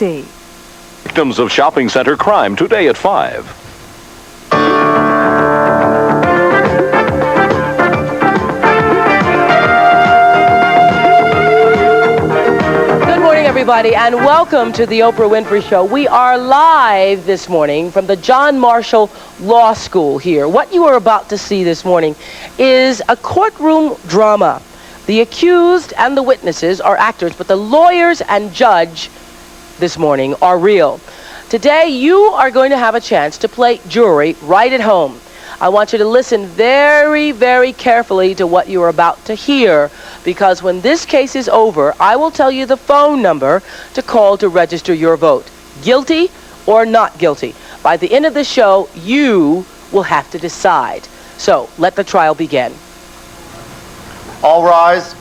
guilty. Victims of shopping center crime today at 5. Everybody, and welcome to the Oprah Winfrey Show. We are live this morning from the John Marshall Law School here. What you are about to see this morning is a courtroom drama. The accused and the witnesses are actors, but the lawyers and judge this morning are real. Today, you are going to have a chance to play jury right at home. I want you to listen very, very carefully to what you are about to hear, because when this case is over, I will tell you the phone number to call to register your vote. Guilty or not guilty. By the end of the show, you will have to decide. So, let the trial begin. All rise.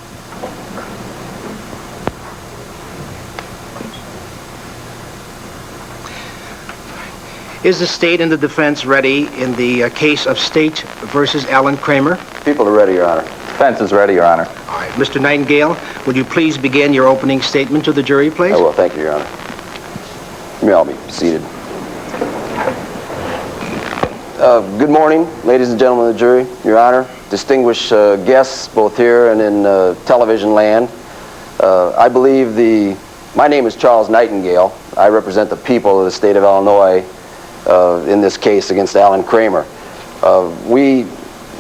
Is the state and the defense ready in the case of State versus Alan Kramer? People are ready, Your Honor. Defense is ready, Your Honor. All right. Mr. Nightingale, would you please begin your opening statement to the jury, please? I will. Thank you, Your Honor. You may all be seated. Good morning, ladies and gentlemen of the jury, Your Honor, distinguished guests both here and in television land. My name is Charles Nightingale. I represent the people of the state of Illinois in this case against Alan Kramer. We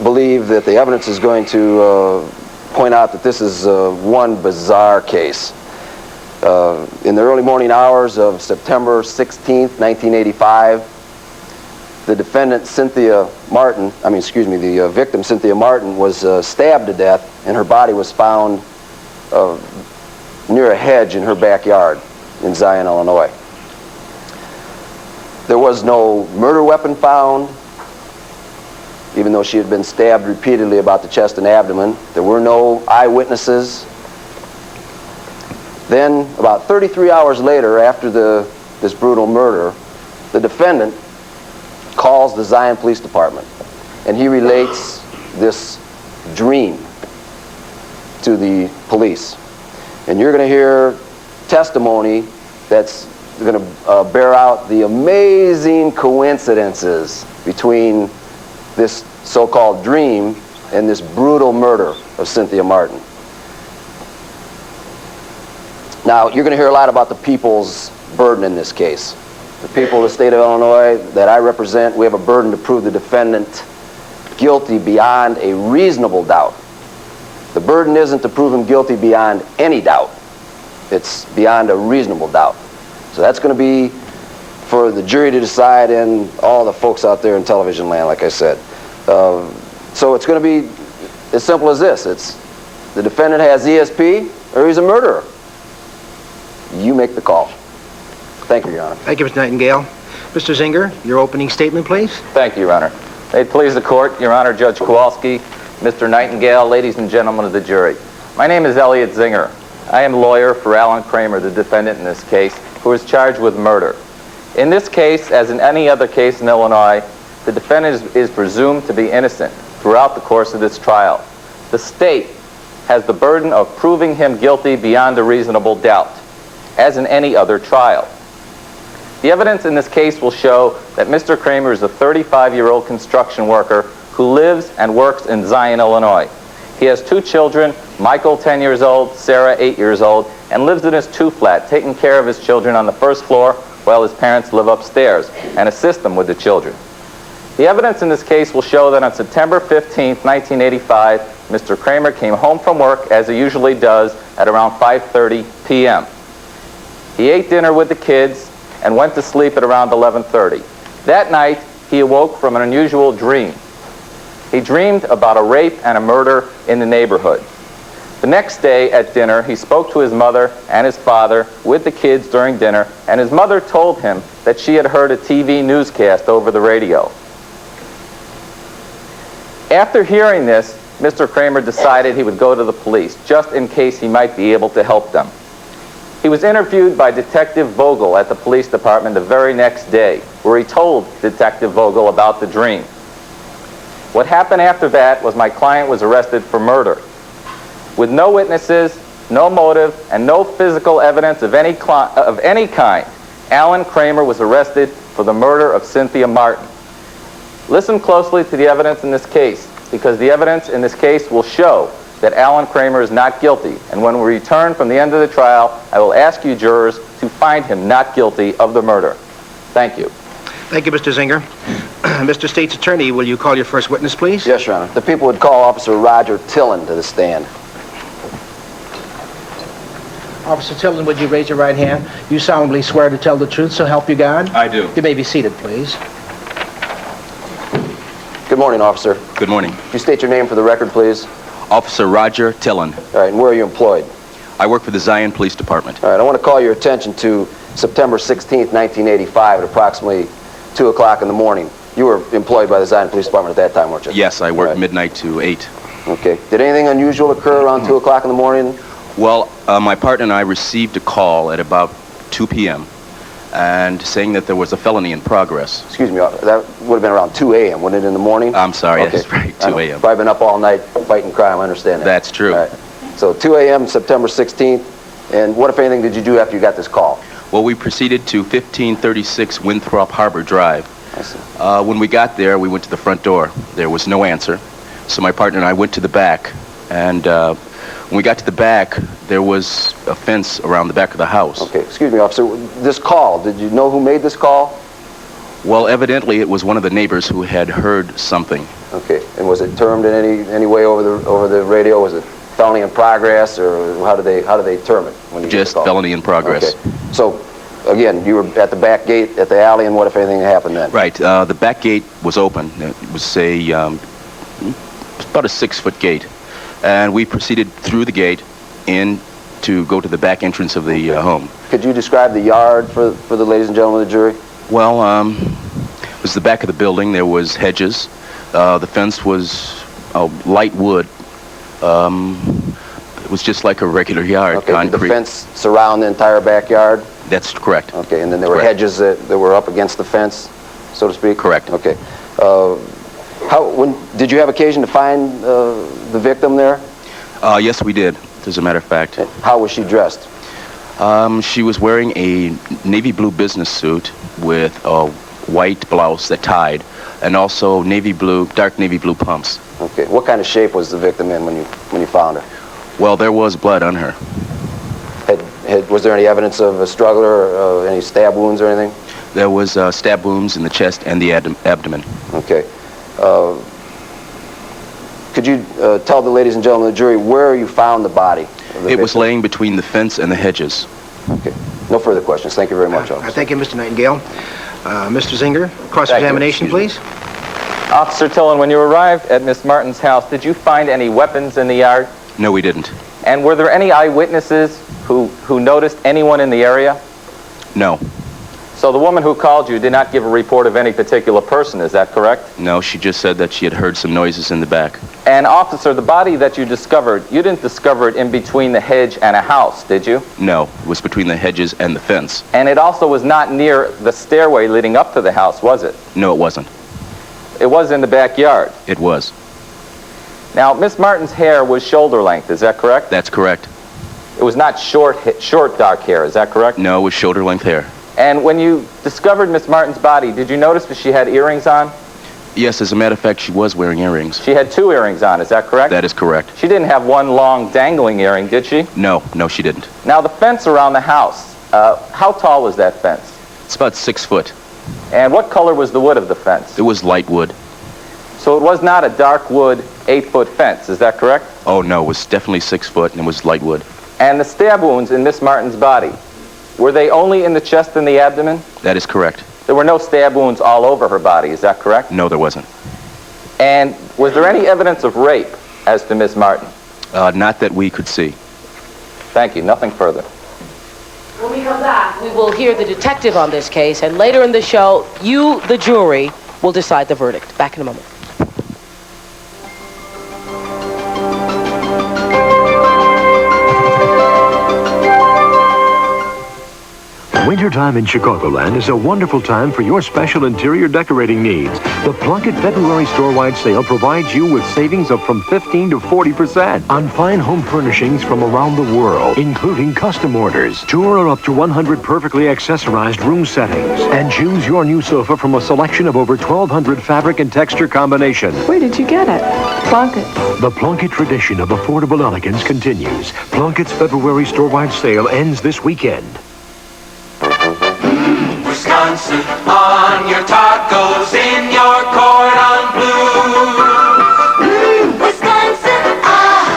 believe that the evidence is going to point out that this is one bizarre case. In the early morning hours of September 16th, 1985, the defendant, the victim, Cynthia Martin, was stabbed to death, and her body was found near a hedge in her backyard in Zion, Illinois. There was no murder weapon found, even though she had been stabbed repeatedly about the chest and abdomen. There were no eyewitnesses. Then, about 33 hours later, after this brutal murder, the defendant calls the Zion Police Department, and he relates this dream to the police. And you're going to hear testimony that's going to bear out the amazing coincidences between this so-called dream and this brutal murder of Cynthia Martin. Now, you're going to hear a lot about the people's burden in this case. The people of the state of Illinois that I represent, we have a burden to prove the defendant guilty beyond a reasonable doubt. The burden isn't to prove him guilty beyond any doubt. It's beyond a reasonable doubt. So that's going to be for the jury to decide and all the folks out there in television land, like I said. So it's going to be as simple as this. It's the defendant has ESP or he's a murderer. You make the call. Thank you, Your Honor. Thank you, Mr. Nightingale. Mr. Zinger, your opening statement, please. Thank you, Your Honor. May it please the court, Your Honor, Judge Kowalski, Mr. Nightingale, ladies and gentlemen of the jury. My name is Elliot Zinger. I am a lawyer for Alan Kramer, the defendant in this case, who is charged with murder. In this case, as in any other case in Illinois, the defendant is presumed to be innocent throughout the course of this trial. The state has the burden of proving him guilty beyond a reasonable doubt, as in any other trial. The evidence in this case will show that Mr. Kramer is a 35-year-old construction worker who lives and works in Zion, Illinois. He has 2 children, Michael, 10 years old, Sarah, 8 years old, and lives in his 2-flat, taking care of his children on the first floor while his parents live upstairs and assist them with the children. The evidence in this case will show that on September 15, 1985, Mr. Kramer came home from work, as he usually does, at around 5:30 p.m. He ate dinner with the kids and went to sleep at around 11:30. That night, he awoke from an unusual dream. He dreamed about a rape and a murder in the neighborhood. The next day at dinner, he spoke to his mother and his father with the kids during dinner, and his mother told him that she had heard a TV newscast over the radio. After hearing this, Mr. Kramer decided he would go to the police, just in case he might be able to help them. He was interviewed by Detective Vogel at the police department the very next day, where he told Detective Vogel about the dream. What happened after that was my client was arrested for murder. With no witnesses no motive, and no physical evidence of any kind, Alan Kramer was arrested for the murder of Cynthia Martin. Listen closely to the evidence in this case, because the evidence in this case will show that Alan Kramer is not guilty. And when we return from the end of the trial, I will ask you jurors to find him not guilty of the murder. Thank you. Thank you, Mr. Zinger. Mr. State's Attorney, will you call your first witness, please? Yes, Your Honor. The people would call Officer Roger Tillin to the stand. Officer Tillin, would you raise your right hand? You solemnly swear to tell the truth, so help you God? I do. You may be seated, please. Good morning, officer. Good morning. Could you state your name for the record, please? Officer Roger Tillin. All right, and where are you employed? I work for the Zion Police Department. All right, I want to call your attention to September 16th, 1985 at approximately 2 o'clock in the morning. You were employed by the Zion Police Department at that time, weren't you? Yes, I worked Right. midnight to 8. Okay. Did anything unusual occur around 2 o'clock in the morning? Well, my partner and I received a call at about 2 p.m. and saying that there was a felony in progress. Excuse me, that would have been around 2 a.m., wouldn't it, in the morning? I'm sorry, Okay. that's right, 2 I know. a.m. Probably been up all night fighting crime, I understand that. That's true. All right. So 2 a.m., September 16th, and what, if anything, did you do after you got this call? Well, we proceeded to 1536 Winthrop Harbor Drive. I see. When we got there, we went to the front door. There was no answer. So my partner and I went to the back, and when we got to the back, there was a fence around the back of the house. Okay, excuse me, officer. This call, did you know who made this call? Well, evidently it was one of the neighbors who had heard something. Okay, and was it termed in any way over the radio? Was it felony in progress, or how do they term it when you get Just the call? felony in progress. Okay. So, again, you were at the back gate at the alley, and what, if anything, happened then? Right. The back gate was open. It was about a 6-foot gate, and we proceeded through the gate in to go to the back entrance of the home. Could you describe the yard for the ladies and gentlemen of the jury? Well, it was the back of the building. There was hedges. The fence was light wood. It was just like a regular yard, Okay, did concrete. the fence surround the entire backyard? That's correct. Okay, and then there were Correct. hedges that were up against the fence, so to speak? Correct. Okay. When did you have occasion to find the victim there? Yes, we did, as a matter of fact. How was she dressed? She was wearing a navy blue business suit with a white blouse that tied, and also dark navy blue pumps. Okay. What kind of shape was the victim in when you found her? Well, there was blood on her. Was there any evidence of a struggle or any stab wounds or anything? There was stab wounds in the chest and the abdomen. Okay. Could you tell the ladies and gentlemen of the jury where you found the body of the It was victim? laying between the fence and the hedges. Okay. No further questions. Thank you very much, officer. Thank you, Mr. Nightingale. Mr. Zinger, cross-examination, Thank please. Officer Tillin, when you arrived at Miss Martin's house, did you find any weapons in the yard? No, we didn't. And were there any eyewitnesses who noticed anyone in the area? No. So the woman who called you did not give a report of any particular person, is that correct? No, she just said that she had heard some noises in the back. And officer, the body that you discovered, you didn't discover it in between the hedge and a house, did you? No, it was between the hedges and the fence. And it also was not near the stairway leading up to the house, was it? No, it wasn't. It was in the backyard. It was. Now, Miss Martin's hair was shoulder length, is that correct? That's correct. It was not short dark hair, is that correct? No, it was shoulder length hair. And when you discovered Miss Martin's body, did you notice that she had earrings on? Yes, as a matter of fact, she was wearing earrings. She had 2 earrings on, is that correct? That is correct. She didn't have one long dangling earring, did she? No, she didn't. Now, the fence around the house, how tall was that fence? It's about 6 foot. And what color was the wood of the fence? It was light wood. So it was not a dark wood 8-foot fence, is that correct? Oh, no, it was definitely 6 foot, and it was light wood. And the stab wounds in Miss Martin's body, were they only in the chest and the abdomen? That is correct. There were no stab wounds all over her body, is that correct? No, there wasn't. And was there any evidence of rape as to Miss Martin? Not that we could see. Thank you. Nothing further. When we come back, we will hear the detective on this case, and later in the show, you, the jury, will decide the verdict. Back in a moment. Wintertime in Chicagoland is a wonderful time for your special interior decorating needs. The Plunkett February store-wide sale provides you with savings of from 15 to 40% on fine home furnishings from around the world, including custom orders. Tour up to 100 perfectly accessorized room settings and choose your new sofa from a selection of over 1,200 fabric and texture combinations. Where did you get it? Plunkett. The Plunkett tradition of affordable elegance continues. Plunkett's February store-wide sale ends this weekend. Wisconsin on your tacos, in your cordon bleu. Wisconsin,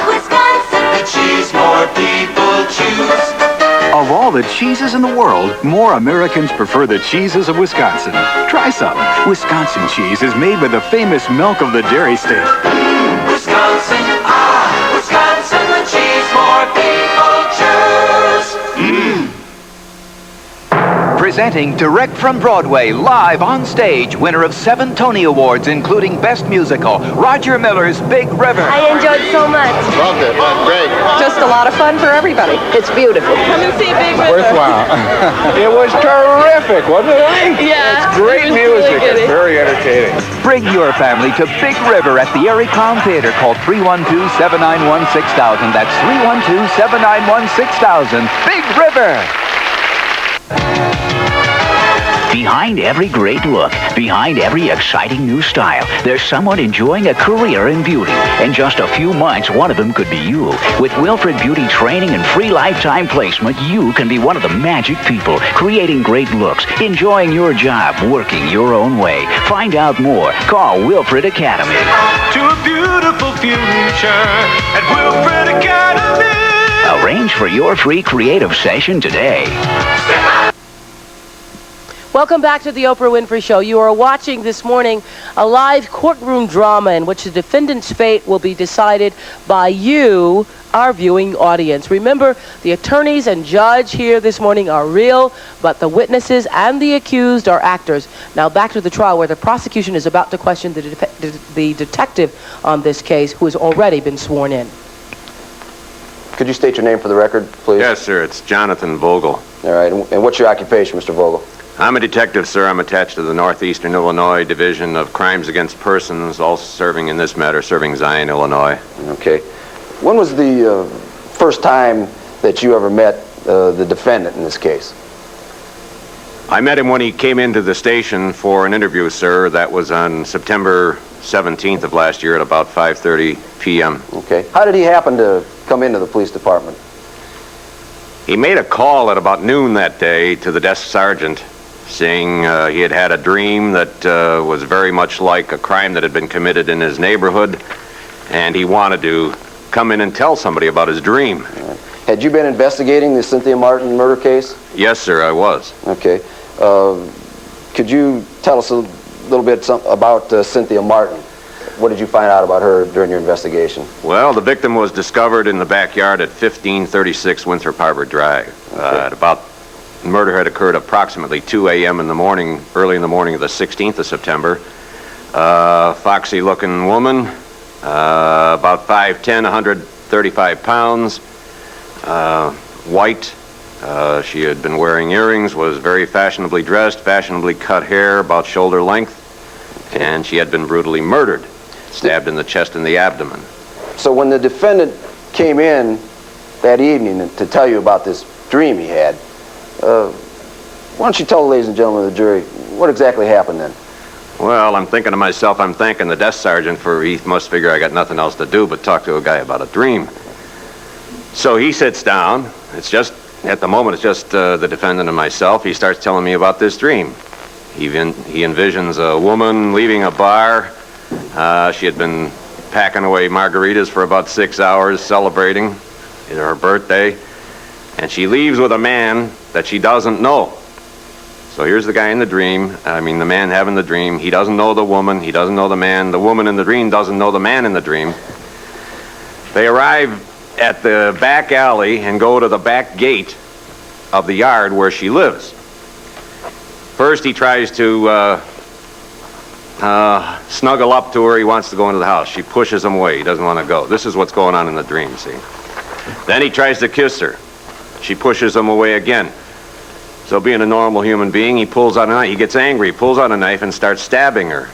Wisconsin, the cheese more people choose. Of all the cheeses in the world, more Americans prefer the cheeses of Wisconsin. Try some. Wisconsin cheese is made with the famous milk of the dairy state. Wisconsin, Wisconsin, the cheese more people choose. Presenting direct from Broadway, live on stage, winner of 7 Tony Awards, including Best Musical, Roger Miller's Big River. I enjoyed so much. Loved it. Great. Just a lot of fun for everybody. It's beautiful. Come and see Big River. Worthwhile. It was terrific, wasn't it? Yeah. It's great music. It's very entertaining. Bring your family to Big River at the Erie Crown Theater. Call 312-791-6000. That's 312-791-6000. Big River. Behind every great look, behind every exciting new style, there's someone enjoying a career in beauty. In just a few months, one of them could be you. With Wilfred Beauty training and free lifetime placement, you can be one of the magic people, creating great looks, enjoying your job, working your own way. Find out more. Call Wilfred Academy. To a beautiful future at Wilfred Academy. Arrange for your free creative session today. Welcome back to the Oprah Winfrey Show. You are watching this morning a live courtroom drama in which the defendant's fate will be decided by you, our viewing audience. Remember, the attorneys and judge here this morning are real, but the witnesses and the accused are actors. Now back to the trial where the prosecution is about to question the detective on this case, who has already been sworn in. Could you state your name for the record, please? Yes, sir. It's Jonathan Vogel. All right. And what's your occupation, Mr. Vogel? I'm a detective, sir. I'm attached to the Northeastern Illinois Division of Crimes Against Persons, also serving in this matter, serving Zion, Illinois. Okay. When was the first time that you ever met the defendant in this case? I met him when he came into the station for an interview, sir. That was on September 17th of last year at about 5:30 p.m. Okay. How did he happen to come into the police department? He made a call at about noon that day to the desk sergeant, saying he had had a dream that was very much like a crime that had been committed in his neighborhood, and he wanted to come in and tell somebody about his dream. Had you been investigating the Cynthia Martin murder case? Yes, sir, I was. Okay. Could you tell us a little bit about Cynthia Martin? What did you find out about her during your investigation? Well, the victim was discovered in the backyard at 1536 Winthrop Harbor Drive. The murder had occurred approximately 2 a.m. in the morning, early in the morning of the 16th of September. Foxy-looking woman, about 5'10", 135 pounds, white. She had been wearing earrings, was very fashionably dressed, fashionably cut hair, about shoulder length, and she had been brutally murdered, stabbed in the chest and the abdomen. So when the defendant came in that evening to tell you about this dream he had, why don't you tell the ladies and gentlemen of the jury what exactly happened then? Well, I'm thinking to myself, I'm thanking the desk sergeant for he must figure I got nothing else to do but talk to a guy about a dream. So he sits down. It's just, at the moment, it's just the defendant and myself. He starts telling me about this dream. He envisions a woman leaving a bar. She had been packing away margaritas for about 6 hours, celebrating her birthday. And she leaves with a man that she doesn't know. So here's the guy in the dream. I mean, the man having the dream. He doesn't know the woman. He doesn't know the man. The woman in the dream doesn't know the man in the dream. They arrive at the back alley and go to the back gate of the yard where she lives. First, he tries to snuggle up to her. He wants to go into the house. She pushes him away. He doesn't want to go. This is what's going on in the dream, see? Then he tries to kiss her. She pushes him away again. So being a normal human being, he pulls out a knife. He gets angry, pulls out a knife and starts stabbing her.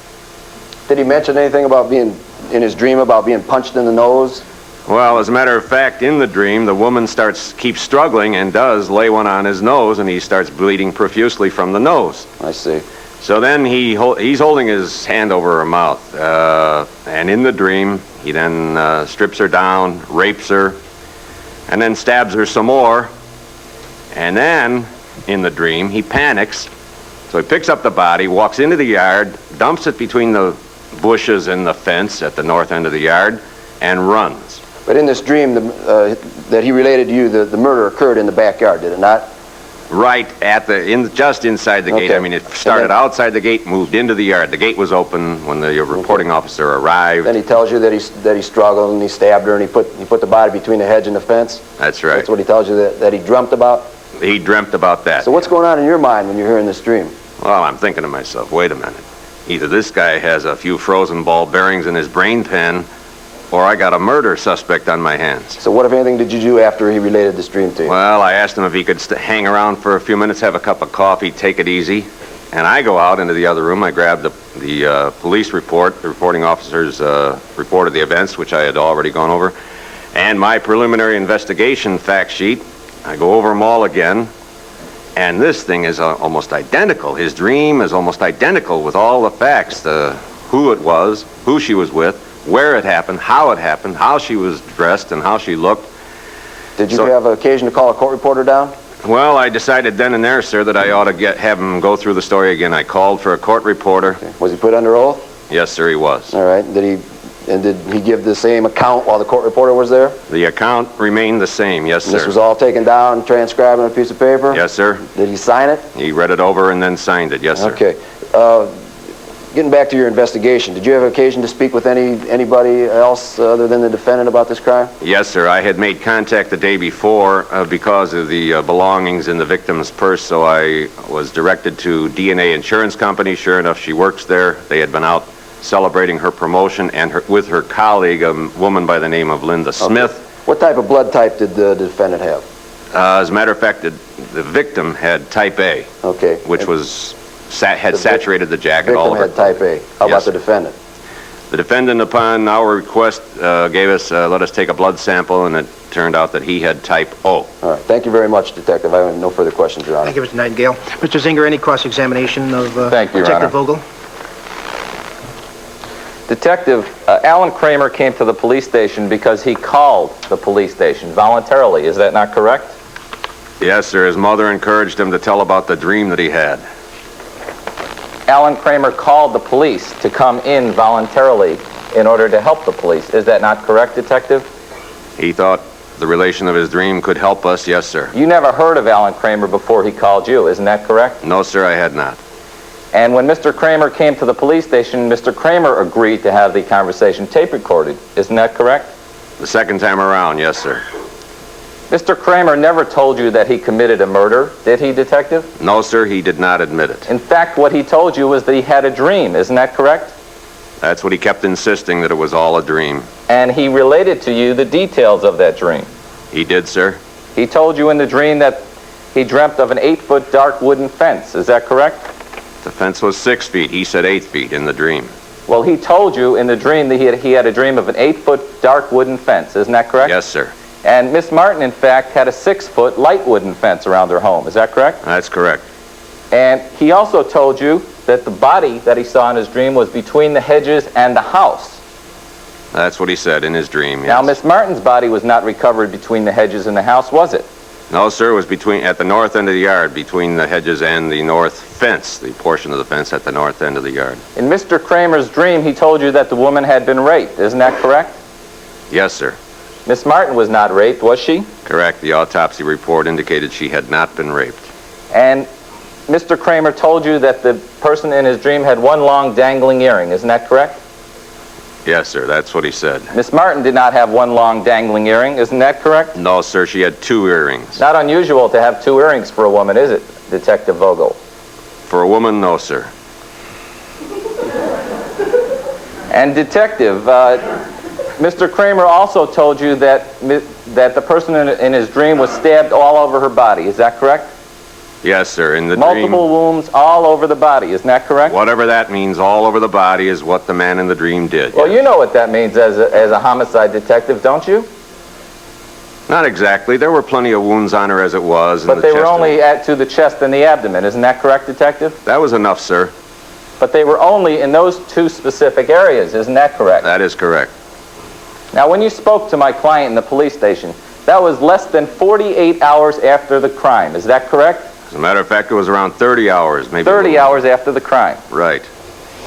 Did he mention anything about being, in his dream, about being punched in the nose? Well, as a matter of fact, in the dream, the woman keeps struggling and does lay one on his nose, and he starts bleeding profusely from the nose. I see. So then he's holding his hand over her mouth, and in the dream, he then strips her down, rapes her, and then stabs her some more. And then, in the dream, he panics. So he picks up the body, walks into the yard, dumps it between the bushes and the fence at the north end of the yard, and runs. But in this dream that he related to you, the murder occurred in the backyard, did it not? Right at just inside the gate. I mean, it started outside the gate, moved into the yard. The gate was open when the reporting officer arrived. Then he tells you that he struggled and he stabbed her and he put the body between the hedge and the fence? That's right. That's what he tells you that he dreamt about? He dreamt about that. So what's going on in your mind when you're hearing this dream? Well, I'm thinking to myself, wait a minute. Either this guy has a few frozen ball bearings in his brain pan, or I got a murder suspect on my hands. So what, if anything, did you do after he related this dream to you? Well, I asked him if he could hang around for a few minutes, have a cup of coffee, take it easy. And I go out into the other room. I grab the police report. The reporting officers reported the events, which I had already gone over, and my preliminary investigation fact sheet. I go over them all again, and this thing is almost identical. His dream is almost identical with all the facts, who it was, who she was with, where it happened, how she was dressed, and how she looked. Did you have occasion to call a court reporter down? Well, I decided then and there, sir, that I ought to have him go through the story again. I called for a court reporter. Okay. Was he put under oath? Yes, sir, he was. All right. Did he give the same account while the court reporter was there? The account remained the same, yes, sir. This was all taken down, transcribed on a piece of paper? Yes, sir. Did he sign it? He read it over and then signed it, yes, sir. Okay. Getting back to your investigation, did you have occasion to speak with anybody else other than the defendant about this crime? Yes, sir. I had made contact the day before because of the belongings in the victim's purse, so I was directed to DNA Insurance Company. Sure enough, she works there. They had been out celebrating her promotion and with her colleague, a woman by the name of Linda Smith. Okay. What type of blood type did the defendant have? As a matter of fact, the victim had type A, okay, which had saturated the jacket all over. The victim had type A. How about the defendant? The defendant, upon our request, let us take a blood sample, and it turned out that he had type O. All right. Thank you very much, Detective. I have no further questions, Your Honor. Thank you, Mr. Nightingale. Mr. Zinger, any cross-examination of Thank you, Detective Vogel? Detective, Alan Kramer came to the police station because he called the police station voluntarily. Is that not correct? Yes, sir. His mother encouraged him to tell about the dream that he had. Alan Kramer called the police to come in voluntarily in order to help the police. Is that not correct, Detective? He thought the relation of his dream could help us. Yes, sir. You never heard of Alan Kramer before he called you. Isn't that correct? No, sir, I had not. And when Mr. Kramer came to the police station, Mr. Kramer agreed to have the conversation tape recorded. Isn't that correct? The second time around, yes, sir. Mr. Kramer never told you that he committed a murder, did he, Detective? No, sir, he did not admit it. In fact, what he told you was that he had a dream. Isn't that correct? That's what he kept insisting, that it was all a dream. And he related to you the details of that dream. He did, sir. He told you in the dream that he dreamt of an 8-foot dark wooden fence. Is that correct? The fence was 6 feet. He said 8 feet in the dream. Well, he told you in the dream that he had a dream of an 8-foot dark wooden fence. Isn't that correct? Yes, sir. And Miss Martin, in fact, had a 6-foot light wooden fence around their home. Is that correct? That's correct. And he also told you that the body that he saw in his dream was between the hedges and the house. That's what he said in his dream, yes. Now, Miss Martin's body was not recovered between the hedges and the house, was it? No, sir, it was at the north end of the yard, between the hedges and the north fence, the portion of the fence at the north end of the yard. In Mr. Kramer's dream, he told you that the woman had been raped. Isn't that correct? Yes, sir. Miss Martin was not raped, was she? Correct. The autopsy report indicated she had not been raped. And Mr. Kramer told you that the person in his dream had one long dangling earring. Isn't that correct? Yes, sir. That's what he said. Miss Martin did not have one long dangling earring. Isn't that correct? No, sir. She had 2 earrings. Not unusual to have 2 earrings for a woman, is it, Detective Vogel? For a woman, no, sir. And Detective, Mr. Kramer also told you that the person in his dream was stabbed all over her body. Is that correct? Yes, sir. In the Multiple wounds all over the body. Isn't that correct? Whatever that means, all over the body is what the man in the dream did. Well, you know what that means as a homicide detective, don't you? Not exactly. There were plenty of wounds on her as it was. But they were only to the chest and the abdomen. Isn't that correct, detective? That was enough, sir. But they were only in those two specific areas. Isn't that correct? That is correct. Now, when you spoke to my client in the police station, that was less than 48 hours after the crime. Is that correct? As a matter of fact, it was around 30 hours, maybe. 30 hours after the crime. Right.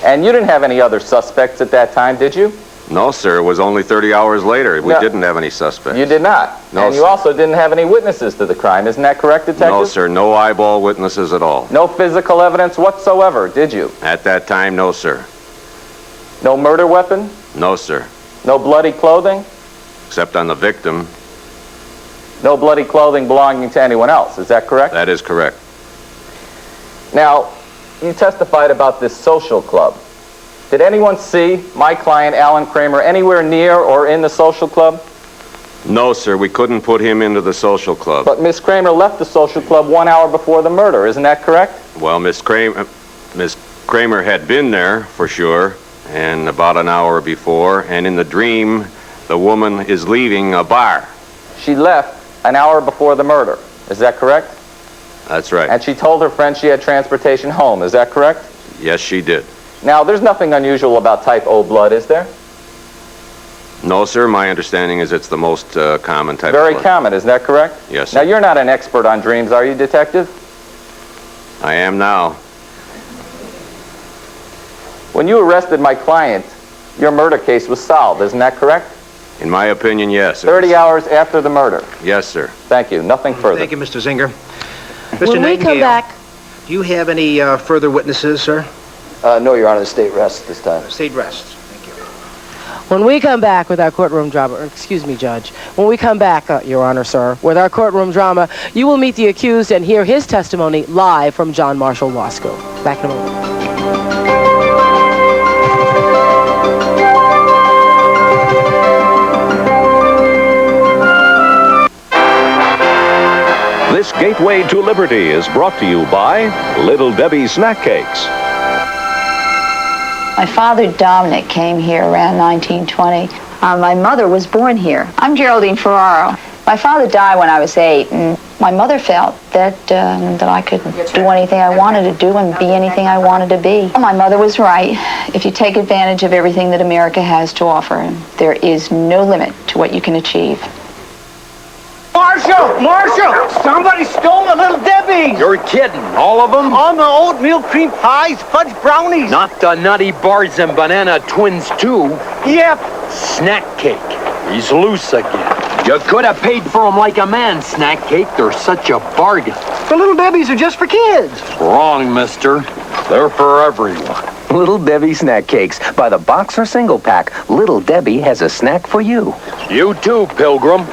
And you didn't have any other suspects at that time, did you? No, sir. It was only 30 hours later. We didn't have any suspects. You did not? No, and you sir. also didn't have any witnesses to the crime. Isn't that correct, detective? No, sir. No eyeball witnesses at all. No physical evidence whatsoever, did you? At that time, no, sir. No murder weapon? No, sir. No bloody clothing? Except on the victim. No bloody clothing belonging to anyone else. Is that correct? That is correct. Now, you testified about this social club. Did anyone see my client, Alan Kramer, anywhere near or in the social club? No, sir. We couldn't put him into the social club. But Miss Kramer left the social club 1 hour before the murder. Isn't that correct? Well, Miss Kramer had been there, for sure, and about an hour before. And in the dream, the woman is leaving a bar. She left an hour before the murder. Is that correct? That's right. And she told her friend she had transportation home. Is that correct? Yes, she did. Now, there's nothing unusual about type O blood, is there? No, sir. My understanding is it's the most common type Very of blood. common, is that correct? Yes, sir. Now, you're not an expert on dreams, are you, detective? I am now. When you arrested my client, your murder case was solved. Isn't that correct? In my opinion, yes. 30 hours after the murder. Yes, sir. Thank you. Nothing further. Thank you, Mr. Zinger. Mr. When we come Nightingale, back, do you have any further witnesses, sir? No, Your Honor, the state rests this time. State rests. Thank you. when we come back with our courtroom drama, or excuse me, Judge, when we come back, Your Honor, sir, with our courtroom drama, you will meet the accused and hear his testimony live from John Marshall Law School. Back in a moment. This gateway to liberty is brought to you by Little Debbie Snack Cakes. My father, Dominic, came here around 1920. My mother was born here. I'm Geraldine Ferraro. My father died when I was 8, and my mother felt that I could do anything I wanted to do and be anything I wanted to be. My mother was right. If you take advantage of everything that America has to offer, there is no limit to what you can achieve. Marshall! Somebody stole a Little Debbie! You're kidding. All of them? On the oatmeal cream pies, fudge brownies. Not the Nutty Bars and Banana Twins, too. Yep. Snack Cake. He's loose again. You could have paid for them like a man, Snack Cake. They're such a bargain. The Little Debbies are just for kids. Wrong, mister. They're for everyone. Little Debbie Snack Cakes. By the box or single pack, Little Debbie has a snack for you. You too, Pilgrim.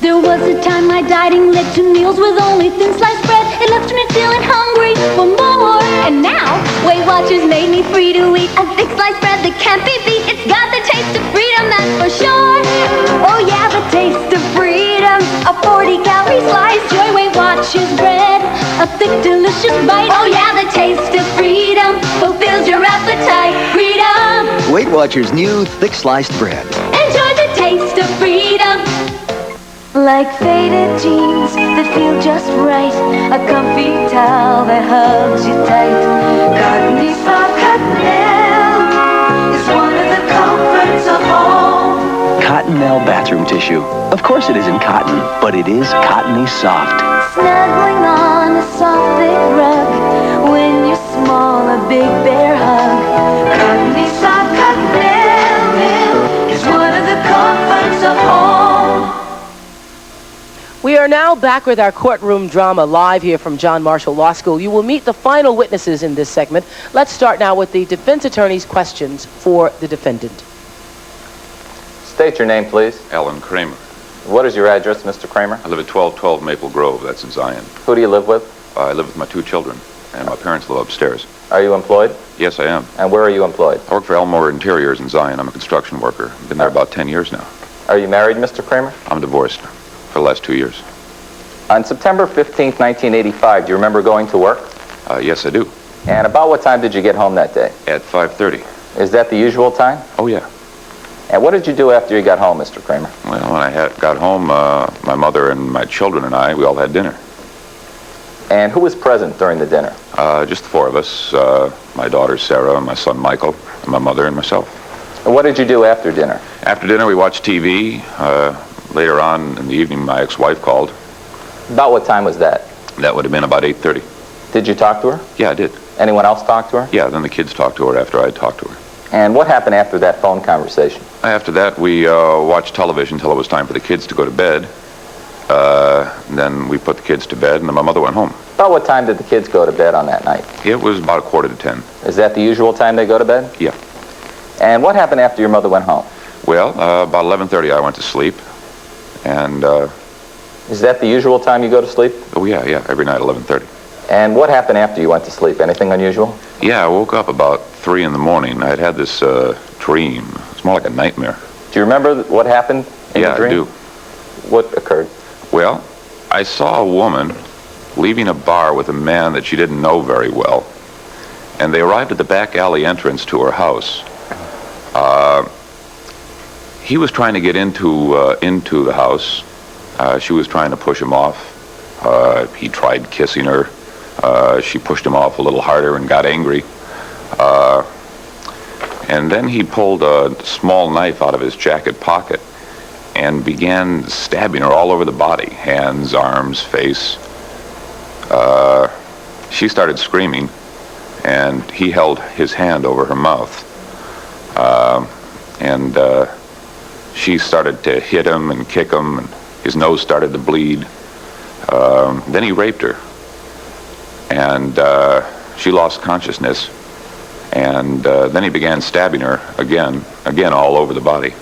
There was a time my dieting led to meals with only thin sliced bread. It left me feeling hungry for more. And now, Weight Watchers made me free to eat a thick sliced bread that can't be beat. It's got the taste of freedom, that's for sure. Oh yeah, the taste of freedom. A 40-calorie slice, joy Weight Watchers bread. A thick, delicious bite. Oh yeah, the taste of freedom fulfills your appetite. Freedom. Weight Watchers new thick sliced bread. Enjoy the taste of freedom. Like faded jeans that feel just right, a comfy towel that hugs you tight. Cottony soft Cottonelle is one of the comforts of home. Cottonelle bathroom tissue. Of course it isn't cotton, but it is cottony soft. Snuggling on a soft thick rug when you're small, a big bear hug. Cottony soft Cottonelle is one of the comforts of home. We are now back with our courtroom drama live here from John Marshall Law School. You will meet the final witnesses in this segment. Let's start now with the defense attorney's questions for the defendant. State your name, please. Alan Kramer. What is your address, Mr. Kramer? I live at 1212 Maple Grove. That's in Zion. Who do you live with? I live with my 2 children, and my parents live upstairs. Are you employed? Yes, I am. And where are you employed? I work for Elmore Interiors in Zion. I'm a construction worker. Been there about 10 years now. Are you married, Mr. Kramer? I'm divorced for the last 2 years. On September 15th, 1985, do you remember going to work? Yes, I do. And about what time did you get home that day? At 5:30. Is that the usual time? Oh, yeah. And what did you do after you got home, Mr. Kramer? Well, when I got home, my mother and my children and I, we all had dinner. And who was present during the dinner? Just the four of us. My daughter Sarah, my son Michael, and my mother and myself. And what did you do after dinner? After dinner, we watched TV. Later on in the evening, my ex-wife called. About what time was that? That would have been about 8:30. Did you talk to her? Yeah, I did. Anyone else talk to her? Yeah, then the kids talked to her after I talked to her. And what happened after that phone conversation? After that, we watched television until it was time for the kids to go to bed. Then we put the kids to bed, and then my mother went home. About what time did the kids go to bed on that night? It was about 9:45. Is that the usual time they go to bed? Yeah. And what happened after your mother went home? Well, about 11:30 I went to sleep, and... Is that the usual time you go to sleep? Oh, yeah, every night 11:30. And what happened after you went to sleep? Anything unusual? Yeah, I woke up about 3 in the morning. I'd had this dream. It's more like a nightmare. Do you remember what happened in the dream? Yeah, I do. What occurred? Well, I saw a woman leaving a bar with a man that she didn't know very well, and they arrived at the back alley entrance to her house. He was trying to get into the house. She was trying to push him off. He tried kissing her. She pushed him off a little harder and got angry. And then he pulled a small knife out of his jacket pocket and began stabbing her all over the body, hands, arms, face. She started screaming, and he held his hand over her mouth. She started to hit him and kick him, and his nose started to bleed. Then he raped her, and she lost consciousness. And then he began stabbing her again all over the body.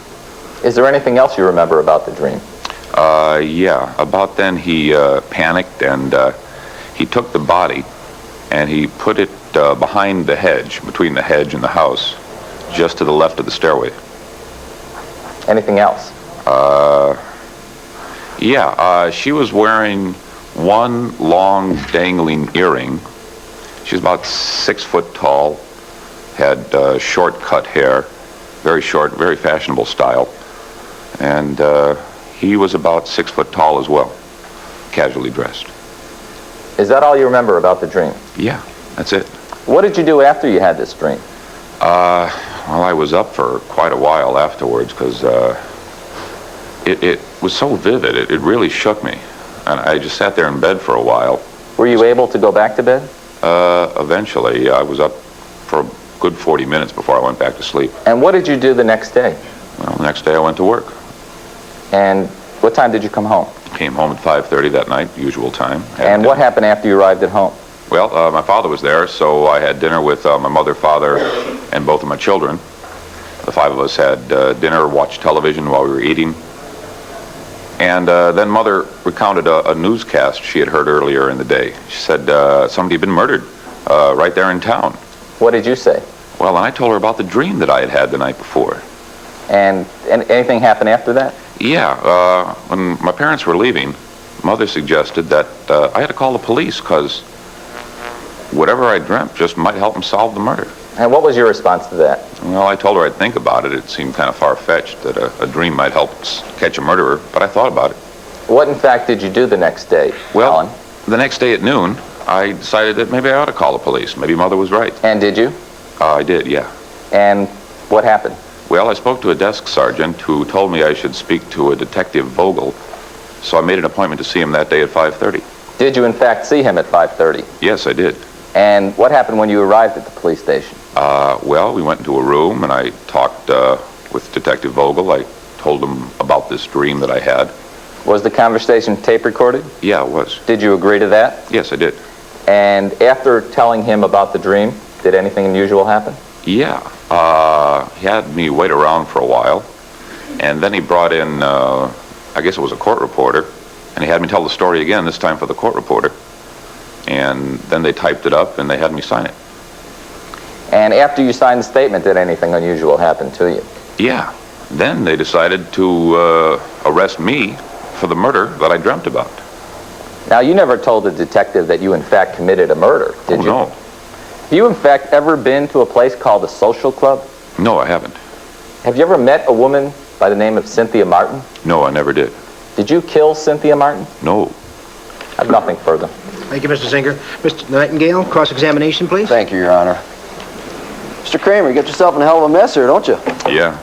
Is there anything else you remember about the dream? Yeah. About then he panicked, and he took the body and he put it behind the hedge, between the hedge and the house, just to the left of the stairway. Anything else? Yeah. She was wearing one long dangling earring. She was about 6 foot tall, had short cut hair, very short, very fashionable style. And he was about 6 foot tall as well, casually dressed. Is that all you remember about the dream? Yeah, that's it. What did you do after you had this dream? Well, I was up for quite a while afterwards because it was so vivid. It really shook me. And I just sat there in bed for a while. Were you able to go back to bed? Eventually. I was up for a good 40 minutes before I went back to sleep. And what did you do the next day? Well, the next day I went to work. And what time did you come home? Came home at 5:30 that night, usual time. And what happened after you arrived at home? Well, my father was there, so I had dinner with my mother, father, and both of my children. The 5 of us had dinner, watched television while we were eating. And then Mother recounted a newscast she had heard earlier in the day. She said somebody had been murdered right there in town. What did you say? Well, and I told her about the dream that I had had the night before. And anything happened after that? Yeah. When my parents were leaving, Mother suggested that I had to call the police because whatever I dreamt just might help them solve the murder. And what was your response to that? Well, I told her I'd think about it. It seemed kind of far-fetched that a dream might help catch a murderer, but I thought about it. What, in fact, did you do the next day, Well, Alan? The next day at noon, I decided that maybe I ought to call the police. Maybe Mother was right. And did you? I did, yeah. And what happened? Well, I spoke to a desk sergeant who told me I should speak to a Detective Vogel, so I made an appointment to see him that day at 5:30. Did you, in fact, see him at 5:30? Yes, I did. And what happened when you arrived at the police station? Well, we went into a room, and I talked with Detective Vogel. I told him about this dream that I had. Was the conversation tape recorded? Yeah, it was. Did you agree to that? Yes, I did. And after telling him about the dream, did anything unusual happen? Yeah. He had me wait around for a while, and then he brought in, I guess it was a court reporter, and he had me tell the story again, this time for the court reporter. And then they typed it up, and they had me sign it. And after you signed the statement, did anything unusual happen to you? Yeah. Then they decided to arrest me for the murder that I dreamt about. Now, you never told the detective that you in fact committed a murder, did you? No. Have you in fact ever been to a place called a social club? No, I haven't. Have you ever met a woman by the name of Cynthia Martin? No, I never did. Did you kill Cynthia Martin? No. I have nothing further. Thank you, Mr. Zinger. Mr. Nightingale, cross-examination, please. Thank you, Your Honor. Mr. Kramer, you got yourself in a hell of a mess here, don't you? Yeah.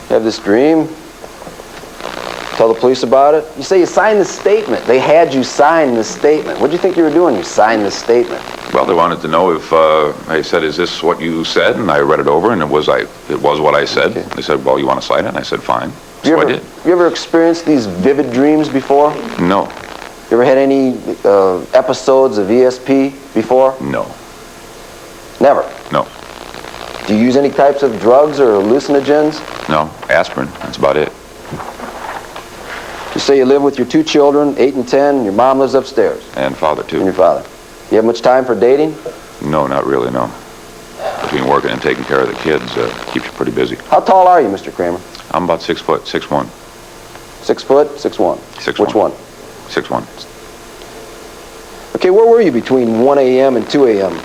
You have this dream. Tell the police about it. You say you signed the statement. They had you sign the statement. What do you think you were doing? You signed the statement. Well, they wanted to know if I said, "Is this what you said?" And I read it over, and it was what I said. Okay. They said, "Well, you want to sign it?" And I said, "Fine." So I did. You ever experienced these vivid dreams before? No. You ever had any episodes of ESP before? No. Never? No. Do you use any types of drugs or hallucinogens? No. Aspirin. That's about it. You say you live with your two children, 8 and 10, and your mom lives upstairs. And father, too. And your father. You have much time for dating? No, not really, no. Between working and taking care of the kids, keeps you pretty busy. How tall are you, Mr. Kramer? I'm about 6 foot, 6'1". 6 foot, 6'1". 6'1". Which one? 6'1". Okay, where were you between 1 a.m. and 2 a.m.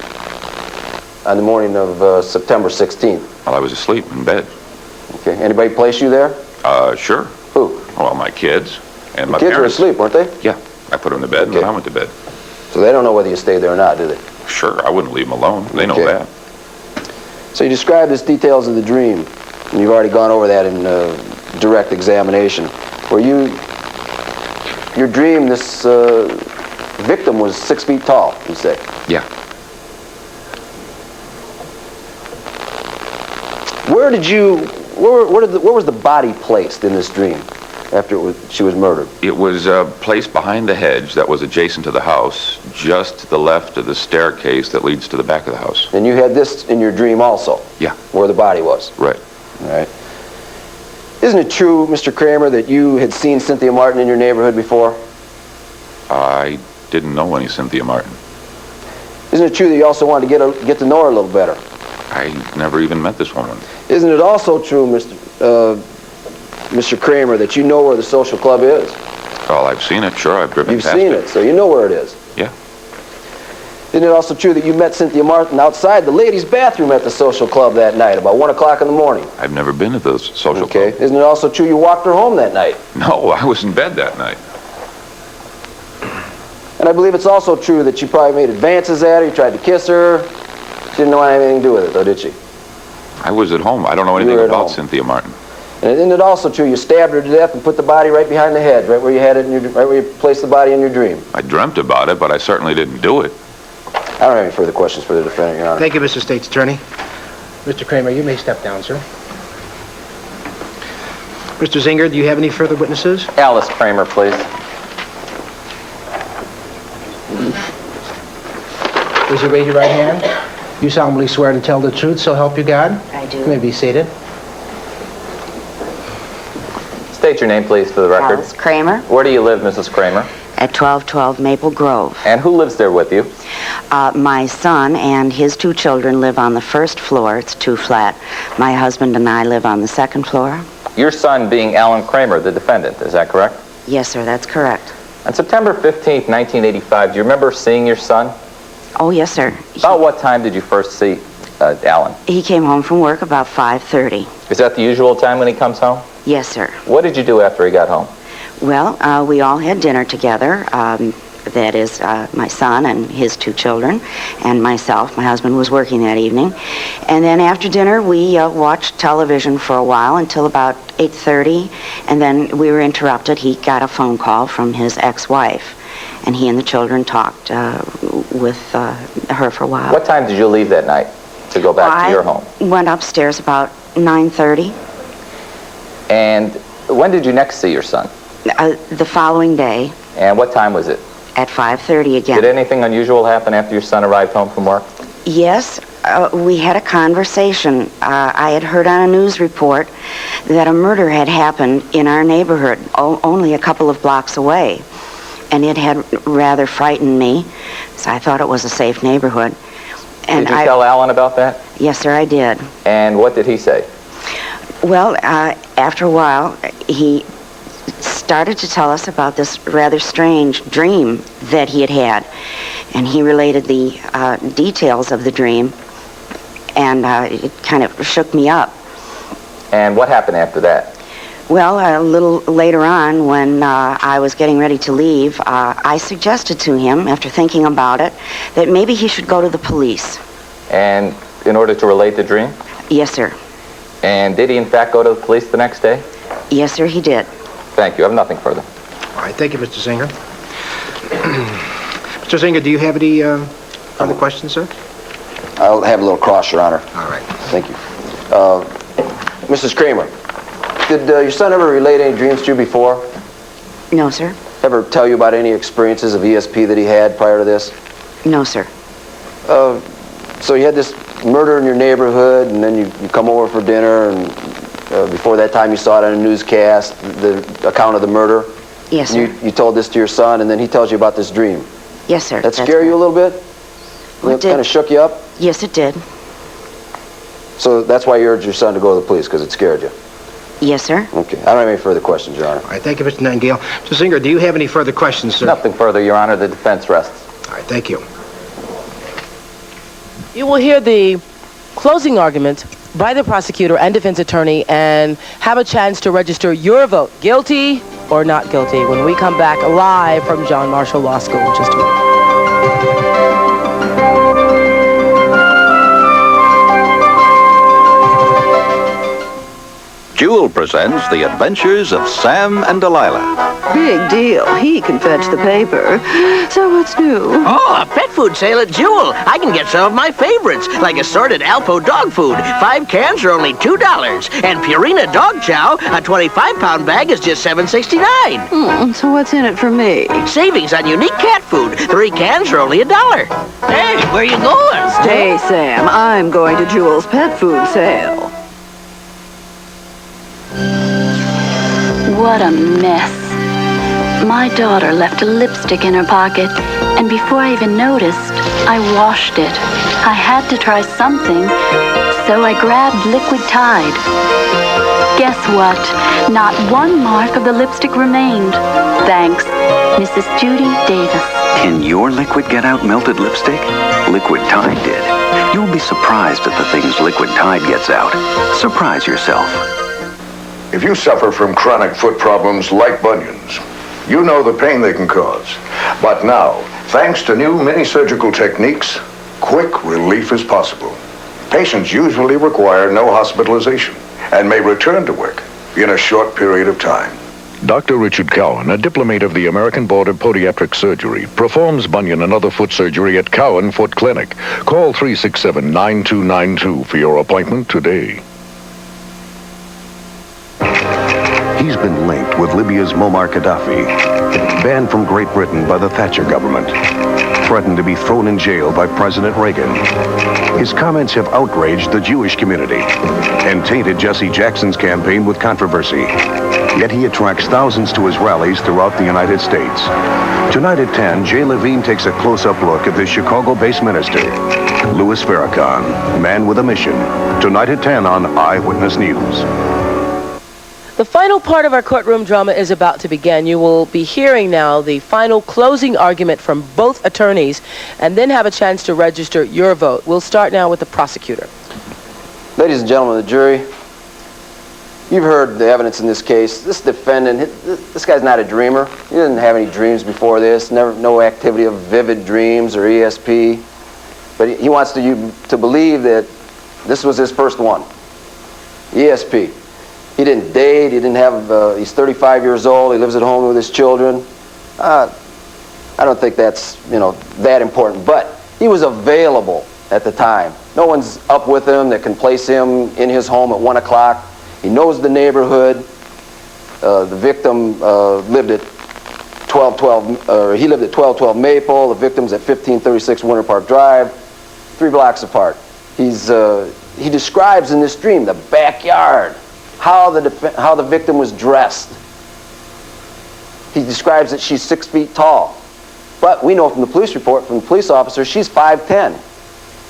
on the morning of September 16th? Well, I was asleep in bed. Okay, anybody place you there? Sure. Who? Well, my kids and my kids parents. were asleep, weren't they? Yeah. I put them to bed, and then I went to bed. So they don't know whether you stayed there or not, do they? Sure, I wouldn't leave them alone. They know that. So you described the details of the dream, and you've already gone over that in direct examination. Where your dream, this victim was 6 feet tall, you say? Yeah. Where was the body placed in this dream after she was murdered? It was placed behind the hedge that was adjacent to the house, just to the left of the staircase that leads to the back of the house. And you had this in your dream also? Yeah. Where the body was? Right. All right. Isn't it true, Mr. Kramer, that you had seen Cynthia Martin in your neighborhood before? I didn't know any Cynthia Martin. Isn't it true that you also wanted to get to know her a little better? I never even met this woman. Isn't it also true, Mr. Kramer, that you know where the social club is? Well, I've seen it, sure. I've driven past it. You've seen it, so you know where it is. Yeah. Isn't it also true that you met Cynthia Martin outside the ladies' bathroom at the social club that night, about 1 o'clock in the morning? I've never been to the social club. Okay. Isn't it also true you walked her home that night? No, I was in bed that night. And I believe it's also true that you probably made advances at her, you tried to kiss her. She didn't know anything to do with it, though, did she? I was at home. I don't know anything about Cynthia Martin. And isn't it also true you stabbed her to death and put the body right behind the head, right where you had it, right where you placed the body in your dream? I dreamt about it, but I certainly didn't do it. I don't have any further questions for the defendant, Your Honor. Thank you, Mr. State's Attorney. Mr. Kramer, you may step down, sir. Mr. Zinger, do you have any further witnesses? Alice Kramer, please. Please raise your right hand. You solemnly swear to tell the truth, so help you God? I do. You may be seated. State your name, please, for the record. Alice Kramer. Where do you live, Mrs. Kramer? At 1212 Maple Grove. And who lives there with you? My son and his two children live on the first floor. It's 2 flat. My husband and I live on the second floor. Your son being Alan Kramer, the defendant, is that correct? Yes, sir, that's correct. On September 15th, 1985, do you remember seeing your son? Oh, yes, sir. About what time did you first see Alan? He came home from work about 5:30. Is that the usual time when he comes home? Yes, sir. What did you do after he got home? Well, we all had dinner together. That is, my son and his 2 children, and myself. My husband was working that evening. And then after dinner, we watched television for a while until about 8:30, and then we were interrupted. He got a phone call from his ex-wife, and he and the children talked with her for a while. What time did you leave that night to go back to your home? I went upstairs about 9:30. And when did you next see your son? The following day. And what time was it? At 5:30 again. Did anything unusual happen after your son arrived home from work? Yes, we had a conversation. I had heard on a news report that a murder had happened in our neighborhood, only a couple of blocks away. And it had rather frightened me, so I thought it was a safe neighborhood. And did you tell Alan about that? Yes, sir, I did. And what did he say? Well, after a while, he started to tell us about this rather strange dream that he had had. And he related the details of the dream, and it kind of shook me up. And what happened after that? Well, a little later on, when I was getting ready to leave, I suggested to him, after thinking about it, that maybe he should go to the police. And in order to relate the dream? Yes, sir. And did he in fact go to the police the next day? Yes, sir, he did. Thank you. I have nothing further. All right, thank you, Mr. Zinger. Mr. Zinger, do you have any other questions, sir? I'll have a little cross, Your Honor. All right. Thank you. Mrs. Kramer, did your son ever relate any dreams to you before? No, sir. Ever tell you about any experiences of ESP that he had prior to this? No, sir. So you had this murder in your neighborhood, and then you come over for dinner, and before that time you saw it on a newscast, the account of the murder? Yes, sir. You told this to your son, and then he tells you about this dream? Yes, sir. That scare you a little bit? It kind of shook you up? Yes, it did. So that's why you urged your son to go to the police, because it scared you? Yes, sir. Okay. I don't have any further questions, Your Honor. All right, thank you, Mr. Nightingale. Mr. Zinger, do you have any further questions, sir? Nothing further, Your Honor. The defense rests. All right, thank you. You will hear the closing argument by the prosecutor and defense attorney and have a chance to register your vote, guilty or not guilty, when we come back live from John Marshall Law School in just a minute. Jewel presents The Adventures of Sam and Delilah. Big deal. He can fetch the paper. So what's new? Oh, a pet food sale at Jewel. I can get some of my favorites, like assorted Alpo dog food. 5 cans are only $2. And Purina dog chow, a 25-pound bag is just $7.69. So what's in it for me? Savings on unique cat food. 3 cans are only $1. Hey, where you going? Hey, Sam, I'm going to Jewel's pet food sale. What a mess. My daughter left a lipstick in her pocket, and before I even noticed, I washed it. I had to try something, so I grabbed Liquid Tide. Guess what? Not one mark of the lipstick remained. Thanks, Mrs. Judy Davis. Can your liquid get out melted lipstick? Liquid Tide did. You'll be surprised at the things Liquid Tide gets out. Surprise yourself. If you suffer from chronic foot problems like bunions, you know the pain they can cause. But now, thanks to new mini-surgical techniques, quick relief is possible. Patients usually require no hospitalization and may return to work in a short period of time. Dr. Richard Cowan, a diplomate of the American Board of Podiatric Surgery, performs bunion and other foot surgery at Cowan Foot Clinic. Call 367-9292 for your appointment today. He's been linked with Libya's Muammar Gaddafi, banned from Great Britain by the Thatcher government, threatened to be thrown in jail by President Reagan. His comments have outraged the Jewish community and tainted Jesse Jackson's campaign with controversy. Yet he attracts thousands to his rallies throughout the United States. Tonight at 10, Jay Levine takes a close-up look at this Chicago-based minister, Louis Farrakhan, man with a mission. Tonight at 10 on Eyewitness News. The final part of our courtroom drama is about to begin. You will be hearing now the final closing argument from both attorneys and then have a chance to register your vote. We'll start now with the prosecutor. Ladies and gentlemen of the jury, you've heard the evidence in this case. This defendant, this guy's not a dreamer. He didn't have any dreams before this, no activity of vivid dreams or ESP. But he wants you to believe that this was his first one, ESP. He didn't date, he didn't have, he's 35 years old, he lives at home with his children. I don't think that's, that important, but he was available at the time. No one's up with him that can place him in his home at 1 o'clock. He knows the neighborhood. The victim lived at 1212 Maple. The victim's at 1536 Winter Park Drive, 3 blocks apart. He describes in this dream the backyard, how the victim was dressed. He describes that she's 6 feet tall. But we know from the police report, from the police officer, she's 5'10".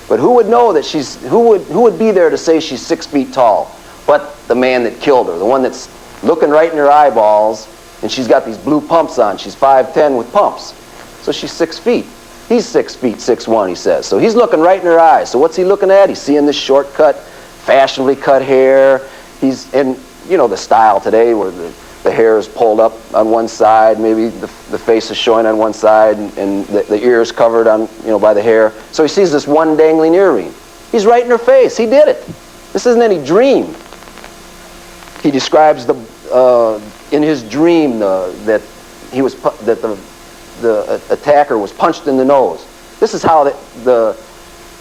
But who would know that who would be there to say she's 6 feet tall? But the man that killed her, the one that's looking right in her eyeballs And she's got these blue pumps on. She's 5'10" with pumps. So she's 6 feet. He's 6 feet, 6'1", he says. So he's looking right in her eyes. So what's he looking at? He's seeing this shortcut, fashionably cut hair. He's in, you know, the style today where the hair is pulled up on one side, maybe the face is showing on one side, and the ears covered on, you know, by the hair. So he sees this one dangling earring. He's right in her face. He did it. This isn't any dream. He describes in his dream that the attacker was punched in the nose. This is how the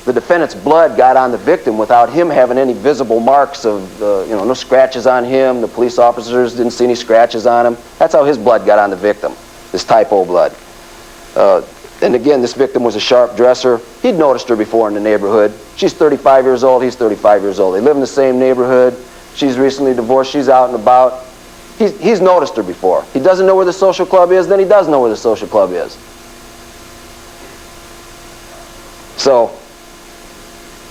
defendant's blood got on the victim without him having any visible marks of, you know, no scratches on him. The police officers didn't see any scratches on him. That's how his blood got on the victim, this typo blood. And again, this victim was a sharp dresser. He'd noticed her before in the neighborhood. She's 35 years old. He's 35 years old. They live in the same neighborhood. She's recently divorced. She's out and about. He's noticed her before. He doesn't know where the social club is, then he does know where the social club is. So,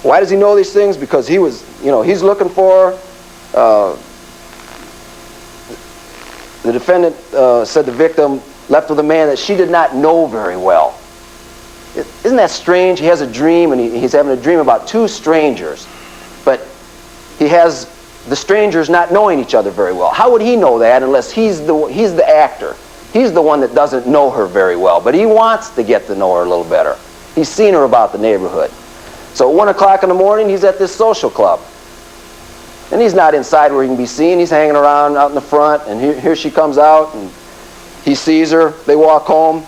why does he know these things? Because he was, you know, he's looking for her. The defendant said the victim left with a man that she did not know very well. Isn't that strange? He has a dream, and he's having a dream about two strangers, but he has the strangers not knowing each other very well. How would he know that unless he's the actor? He's the one that doesn't know her very well, but he wants to get to know her a little better. He's seen her about the neighborhood. So at 1 o'clock in the morning, he's at this social club. And he's not inside where he can be seen. He's hanging around out in the front, and here she comes out, and he sees her. They walk home,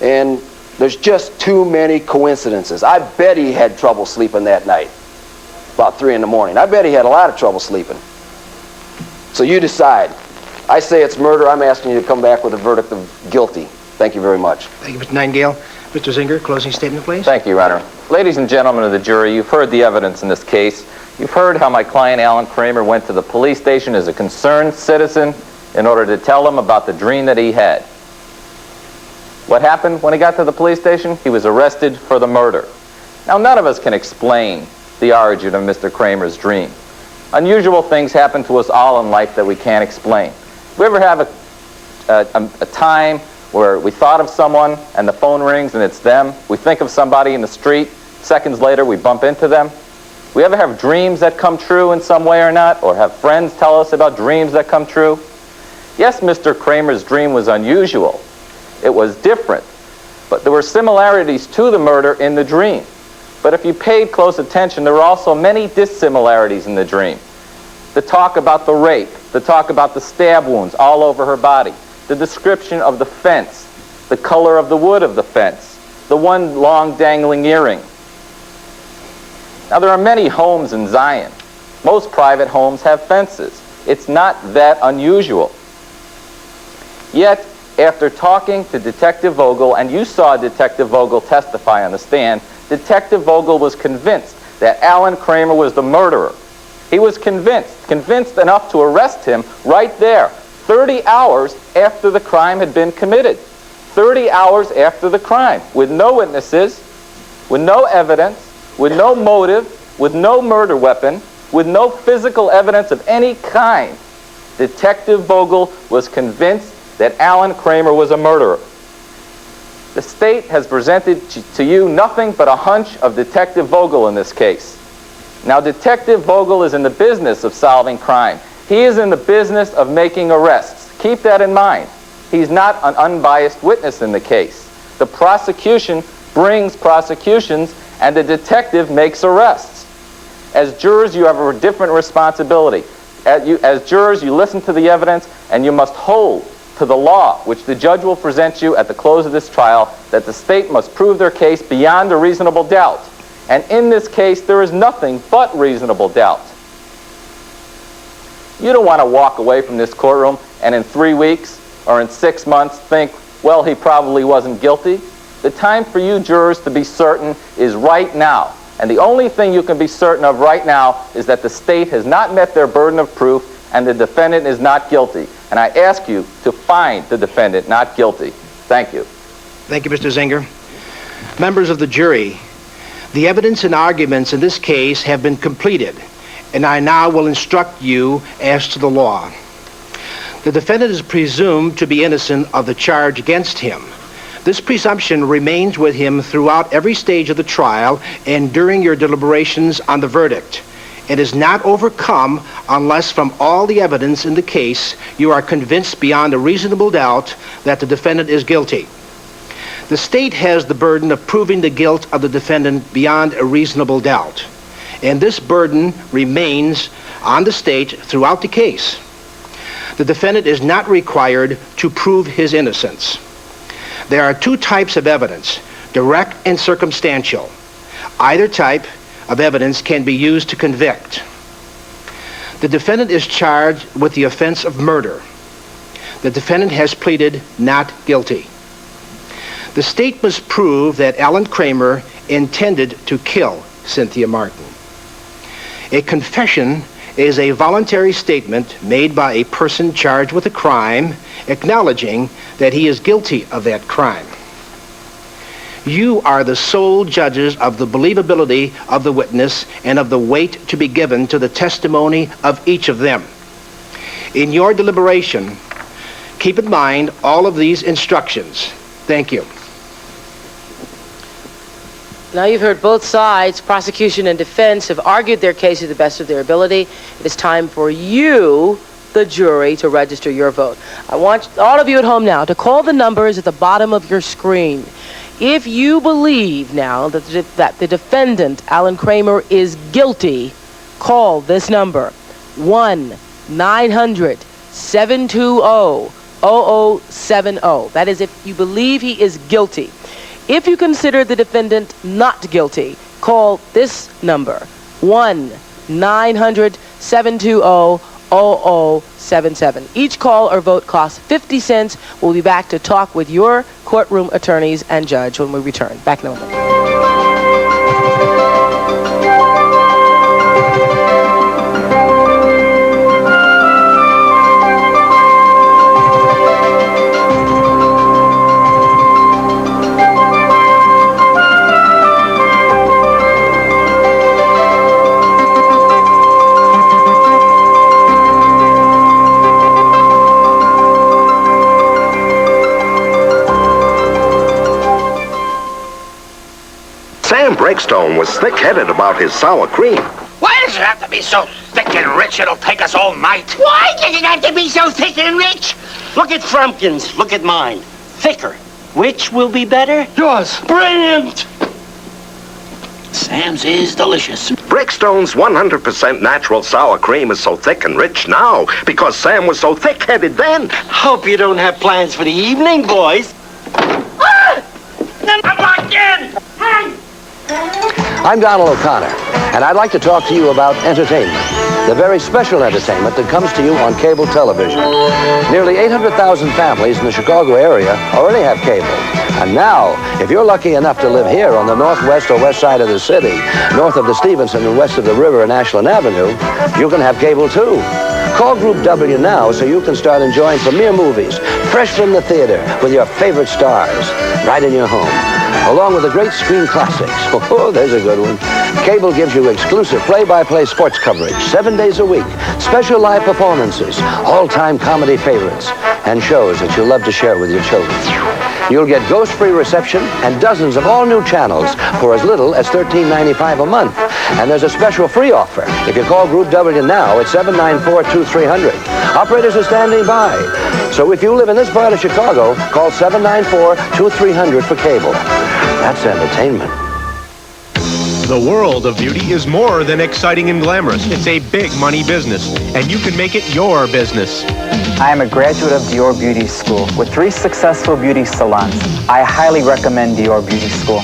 and there's just too many coincidences. I bet he had trouble sleeping that night, about 3 in the morning. I bet he had a lot of trouble sleeping. So you decide. I say it's murder. I'm asking you to come back with a verdict of guilty. Thank you very much. Thank you, Mr. Nightingale. Mr. Zinger, closing statement, please. Thank you, Your Honor. Ladies and gentlemen of the jury, you've heard the evidence in this case. You've heard how my client, Alan Kramer, went to the police station as a concerned citizen in order to tell them about the dream that he had. What happened when he got to the police station? He was arrested for the murder. Now, none of us can explain the origin of Mr. Kramer's dream. Unusual things happen to us all in life that we can't explain. We ever have a time where we thought of someone and the phone rings and it's them? We think of somebody in the street. Seconds later, we bump into them. We ever have dreams that come true in some way or not? Or have friends tell us about dreams that come true? Yes, Mr. Kramer's dream was unusual. It was different. But there were similarities to the murder in the dream. But if you paid close attention, there were also many dissimilarities in the dream. The talk about the rape, the talk about the stab wounds all over her body, the description of the fence, the color of the wood of the fence, the one long dangling earring. Now, there are many homes in Zion. Most private homes have fences. It's not that unusual. Yet, after talking to Detective Vogel, and you saw Detective Vogel testify on the stand, Detective Vogel was convinced that Alan Kramer was the murderer. He was convinced enough to arrest him right there, 30 hours after the crime had been committed. 30 hours after the crime, with no witnesses, with no evidence, with no motive, with no murder weapon, with no physical evidence of any kind. Detective Vogel was convinced that Alan Kramer was a murderer. The state has presented to you nothing but a hunch of Detective Vogel in this case. Now, Detective Vogel is in the business of solving crime. He is in the business of making arrests. Keep that in mind. He's not an unbiased witness in the case. The prosecution brings prosecutions, and the detective makes arrests. As jurors, you have a different responsibility. As jurors, you listen to the evidence, and you must hold to the law, which the judge will present you at the close of this trial, that the state must prove their case beyond a reasonable doubt. And in this case, there is nothing but reasonable doubt. You don't want to walk away from this courtroom and in 3 weeks or in 6 months think, well, he probably wasn't guilty. The time for you jurors to be certain is right now. And the only thing you can be certain of right now is that the state has not met their burden of proof and the defendant is not guilty. And I ask you to find the defendant not guilty. Thank you. Thank you, Mr. Zinger. Members of the jury, the evidence and arguments in this case have been completed, and I now will instruct you as to the law. The defendant is presumed to be innocent of the charge against him. This presumption remains with him throughout every stage of the trial and during your deliberations on the verdict. It is not overcome unless from all the evidence in the case you are convinced beyond a reasonable doubt that the defendant is guilty. The state has the burden of proving the guilt of the defendant beyond a reasonable doubt, and this burden remains on the state throughout the case. The defendant is not required to prove his innocence. There are two types of evidence, direct and circumstantial. Either type of evidence can be used to convict. The defendant is charged with the offense of murder. The defendant has pleaded not guilty. The state must prove that Alan Kramer intended to kill Cynthia Martin. A confession is a voluntary statement made by a person charged with a crime, acknowledging that he is guilty of that crime. You are the sole judges of the believability of the witness and of the weight to be given to the testimony of each of them. In your deliberation, keep in mind all of these instructions. Thank you. Now you've heard both sides. Prosecution and defense have argued their case to the best of their ability. It is time for you, the jury, to register your vote. I want all of you at home now to call the numbers at the bottom of your screen. If you believe now that the defendant, Alan Kramer, is guilty, call this number, 1-900-720-0070. That is if you believe he is guilty. If you consider the defendant not guilty, call this number, 1-900-720-0077. Each call or vote costs 50 cents. We'll be back to talk with your courtroom attorneys and judge when we return. Back in a moment. Sam Breakstone was thick-headed about his sour cream. Why does it have to be so thick and rich it'll take us all night? Why does it have to be so thick and rich? Look at Frumpkin's, look at mine. Thicker. Which will be better? Yours. Brilliant! Sam's is delicious. Breakstone's 100% natural sour cream is so thick and rich now because Sam was so thick-headed then. Hope you don't have plans for the evening, boys. Ah! I'm locked in! Hey! I'm Donald O'Connor, and I'd like to talk to you about entertainment, the very special entertainment that comes to you on cable television. Nearly 800,000 families in the Chicago area already have cable. And now, if you're lucky enough to live here on the northwest or west side of the city, north of the Stevenson and west of the river and Ashland Avenue, you can have cable too. Call Group W now so you can start enjoying premiere movies, fresh from the theater, with your favorite stars, right in your home. Along with the great screen classics. Oh, there's a good one. Cable gives you exclusive play-by-play sports coverage 7 days a week, special live performances, all-time comedy favorites, and shows that you'll love to share with your children. You'll get ghost-free reception and dozens of all-new channels for as little as $13.95 a month. And there's a special free offer. If you call Group W now at 794-2300. Operators are standing by. So if you live in this part of Chicago, call 794-2300 for cable. That's entertainment. The world of beauty is more than exciting and glamorous. It's a big money business, and you can make it your business. I am a graduate of Dior Beauty School with 3 successful beauty salons. I highly recommend Dior Beauty School.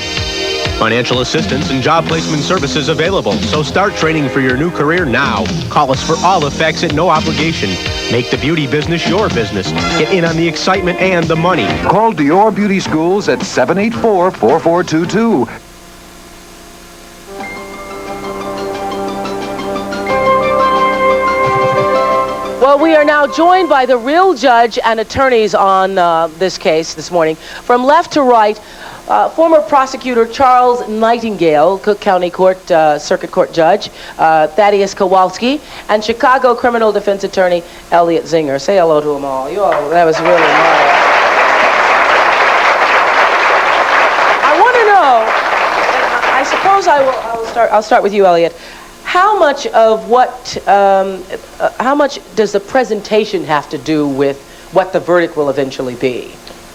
Financial assistance and job placement services available, so start training for your new career now. Call us for all the facts at no obligation. Make the beauty business your business. Get in on the excitement and the money. Call Dior Beauty Schools at 784-4422. Well, we are now joined by the real judge and attorneys on this case this morning. From left to right, former prosecutor Charles Nightingale, Cook County Court Circuit Court Judge Thaddeus Kowalski, and Chicago criminal defense attorney Elliot Zinger. Say hello to them all. You all, that was really nice. I want to know, I suppose I'll start with you, Elliot. How much does the presentation have to do with what the verdict will eventually be?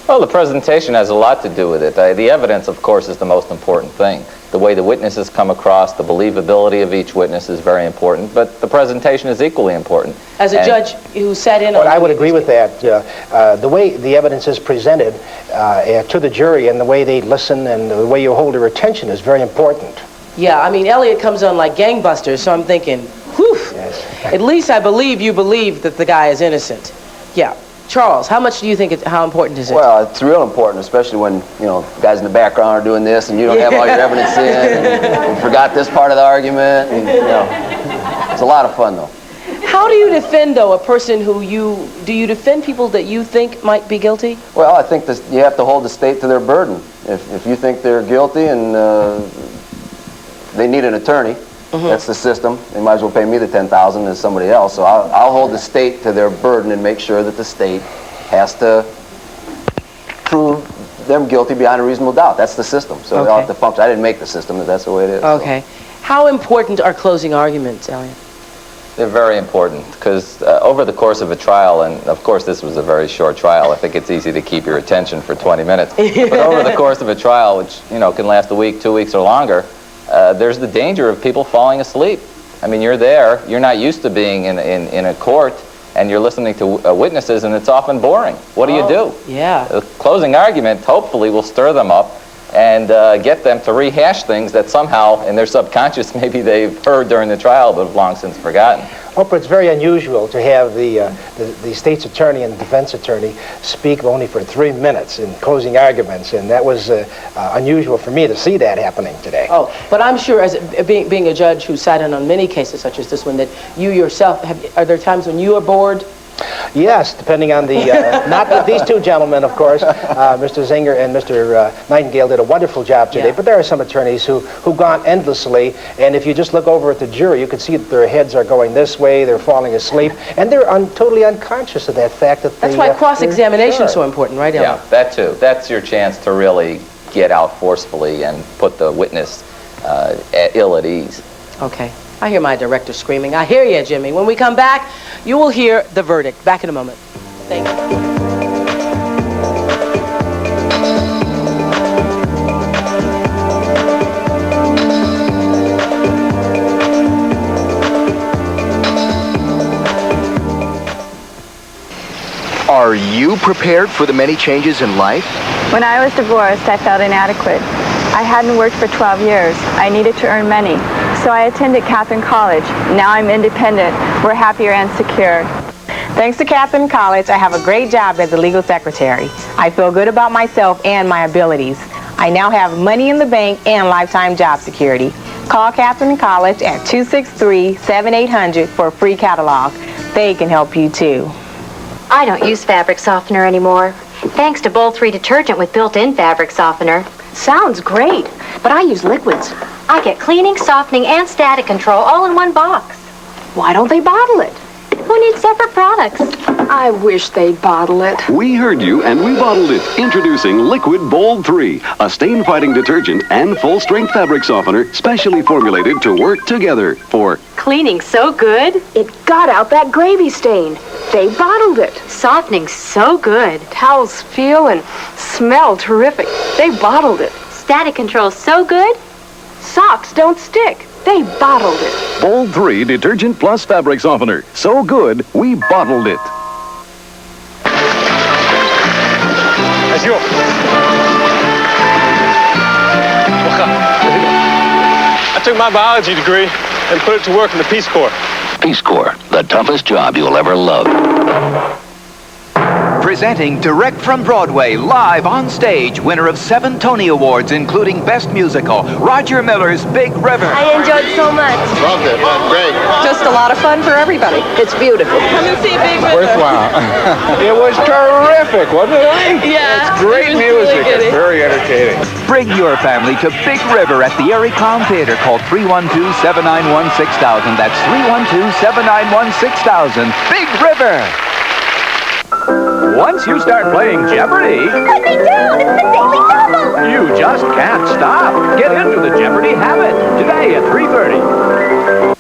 Well, the presentation has a lot to do with it. The evidence, of course, is the most important thing. The way the witnesses come across, the believability of each witness is very important, but the presentation is equally important. As a judge who sat in on... I would agree with that. The way the evidence is presented to the jury and the way they listen and the way you hold their attention is very important. Yeah, I mean, Elliot comes on like gangbusters, so I'm thinking, whew, yes. At least I believe you believe that the guy is innocent. Yeah. Charles, how much do you think how important is it? Well, it's real important, especially when, you know, guys in the background are doing this and you don't have all your evidence in, and forgot this part of the argument, and, you know, it's a lot of fun, though. How do you defend, though, a person who do you defend people that you think might be guilty? Well, I think you have to hold the state to their burden. If you think they're guilty and they need an attorney, that's the system. They might as well pay me the $10,000 as somebody else. So I'll hold the state to their burden and make sure that the state has to prove them guilty beyond a reasonable doubt. That's the system. So they all have to function. I didn't make the system, but that's the way it is. Okay. So. How important are closing arguments, Elliot? They're very important because over the course of a trial, and of course this was a very short trial, I think it's easy to keep your attention for 20 minutes. But over the course of a trial, which can last a week, 2 weeks, or longer, there's the danger of people falling asleep. I mean, you're there, you're not used to being in a court, and you're listening to witnesses, and it's often boring. What do you do? Yeah. A closing argument hopefully will stir them up and get them to rehash things that somehow, in their subconscious, maybe they've heard during the trial but have long since forgotten. Oprah, it's very unusual to have the state's attorney and the defense attorney speak only for 3 minutes in closing arguments, and that was unusual for me to see that happening today. Oh, but I'm sure, as being a judge who sat in on many cases such as this one, that you yourself, are there times when you are bored? Yes, depending on the, not with these two gentlemen, of course. Mr. Zinger and Mr. Nightingale did a wonderful job today, but there are some attorneys who've gone endlessly, and if you just look over at the jury, you can see that their heads are going this way, they're falling asleep, and they're totally unconscious of that fact that That's why cross-examination is so important, right, Ellen? Yeah, that too. That's your chance to really get out forcefully and put the witness ill at ease. Okay. I hear my director screaming. I hear you, Jimmy. When we come back, you will hear the verdict. Back in a moment. Thank you. Are you prepared for the many changes in life? When I was divorced, I felt inadequate. I hadn't worked for 12 years. I needed to earn money. So I attended Catherine College. Now I'm independent. We're happier and secure. Thanks to Catherine College, I have a great job as a legal secretary. I feel good about myself and my abilities. I now have money in the bank and lifetime job security. Call Catherine College at 263-7800 for a free catalog. They can help you too. I don't use fabric softener anymore. Thanks to Bold 3 detergent with built-in fabric softener. Sounds great, but I use liquids. I get cleaning, softening, and static control all in one box. Why don't they bottle it? Who needs separate products? I wish they'd bottle it. We heard you and we bottled it. Introducing Liquid Bold 3, a stain-fighting detergent and full-strength fabric softener specially formulated to work together for cleaning so good. It got out that gravy stain. They bottled it. Softening so good. Towels feel and smell terrific. They bottled it. Static control so good. Socks don't stick. They bottled it. Bold 3 Detergent Plus Fabric Softener. So good, we bottled it. That's you. I took my biology degree and put it to work in the Peace Corps. Peace Corps, the toughest job you'll ever love. Presenting direct from Broadway, live on stage, winner of 7 Tony Awards, including Best Musical, Roger Miller's Big River. I enjoyed so much. Loved it. Great. Just a lot of fun for everybody. It's beautiful. Come and see Big River. Worthwhile. It was terrific, wasn't it? Yeah. It's great music. It's very entertaining. Bring your family to Big River at the Erie Crown Theater. Call 312-791-6000. That's 312-791-6000. Big River! Once you start playing Jeopardy! Put me down! It's the Daily Double! You just can't stop. Get into the Jeopardy habit today at 3:30.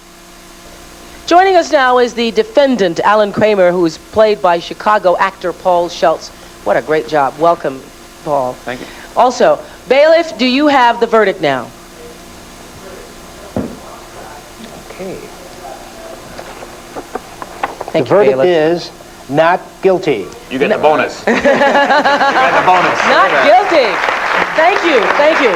Joining us now is the defendant, Alan Kramer, who is played by Chicago actor Paul Schultz. What a great job. Welcome, Paul. Thank you. Also, bailiff, do you have the verdict now? Okay. Thank The verdict is not guilty. You get the bonus. You get the bonus. Not guilty. Thank you. Thank you.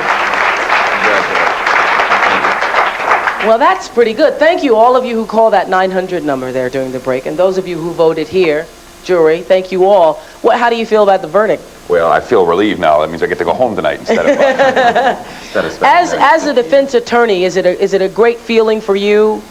Well, that's pretty good. Thank you, all of you who called that 900 number there during the break, and those of you who voted here, jury, thank you all. How do you feel about the verdict? Well, I feel relieved now. That means I get to go home tonight instead of As a defense attorney, is it a great feeling for you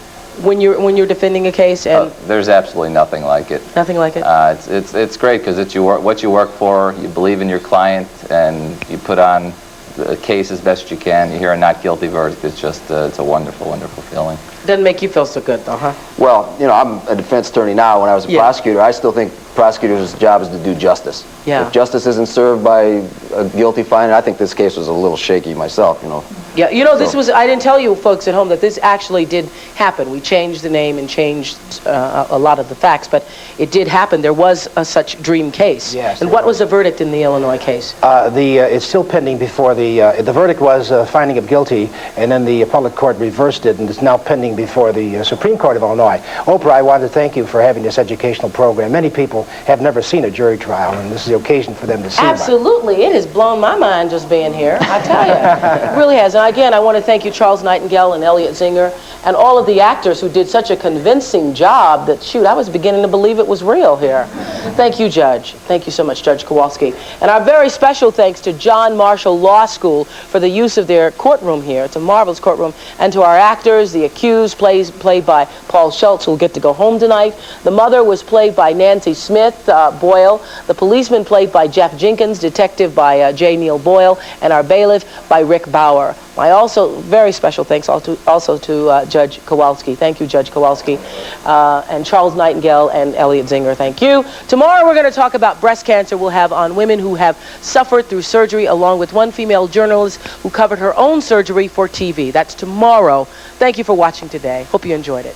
when you're defending a case? And There's absolutely nothing like it. nothing like it. It's great because it's what you work for. You believe in your client, and you put on the case as best you can. You hear a not guilty verdict. It's just it's a wonderful, wonderful feeling. Doesn't make you feel so good, though, huh? Well, you know, I'm a defense attorney now. When I was a prosecutor, I still think prosecutors' job is to do justice. Yeah. If justice isn't served by a guilty finding, I think this case was a little shaky myself, you know. Yeah, you know, I didn't tell you folks at home that this actually did happen. We changed the name and changed a lot of the facts, but it did happen. There was a such dream case. Yes. And what was the verdict in the Illinois case? It's still pending before the verdict was finding of guilty, and then the appellate court reversed it, and it's now pending before the Supreme Court of Illinois. Oprah, I want to thank you for having this educational program. Many people have never seen a jury trial, and this is the occasion for them to see one. Absolutely. It has blown my mind just being here, I tell you. It really has. And again, I want to thank you, Charles Nightingale and Elliot Zinger, and all of the actors who did such a convincing job that, shoot, I was beginning to believe it was real here. Thank you, Judge. Thank you so much, Judge Kowalski. And our very special thanks to John Marshall Law School for the use of their courtroom here. It's a marvelous courtroom. And to our actors, the accused, played by Paul Schultz, who will get to go home tonight. The mother was played by Nancy Smith Boyle. The policeman played by Jeff Jenkins, detective by J. Neal Boyle, and our bailiff by Rick Bauer. My also very special thanks also to Judge Kowalski. Thank you, Judge Kowalski. And Charles Nightingale and Elliot Zinger, thank you. Tomorrow we're going to talk about breast cancer. We'll have on women who have suffered through surgery, along with one female journalist who covered her own surgery for TV. That's tomorrow. Thank you for watching today. Hope you enjoyed it.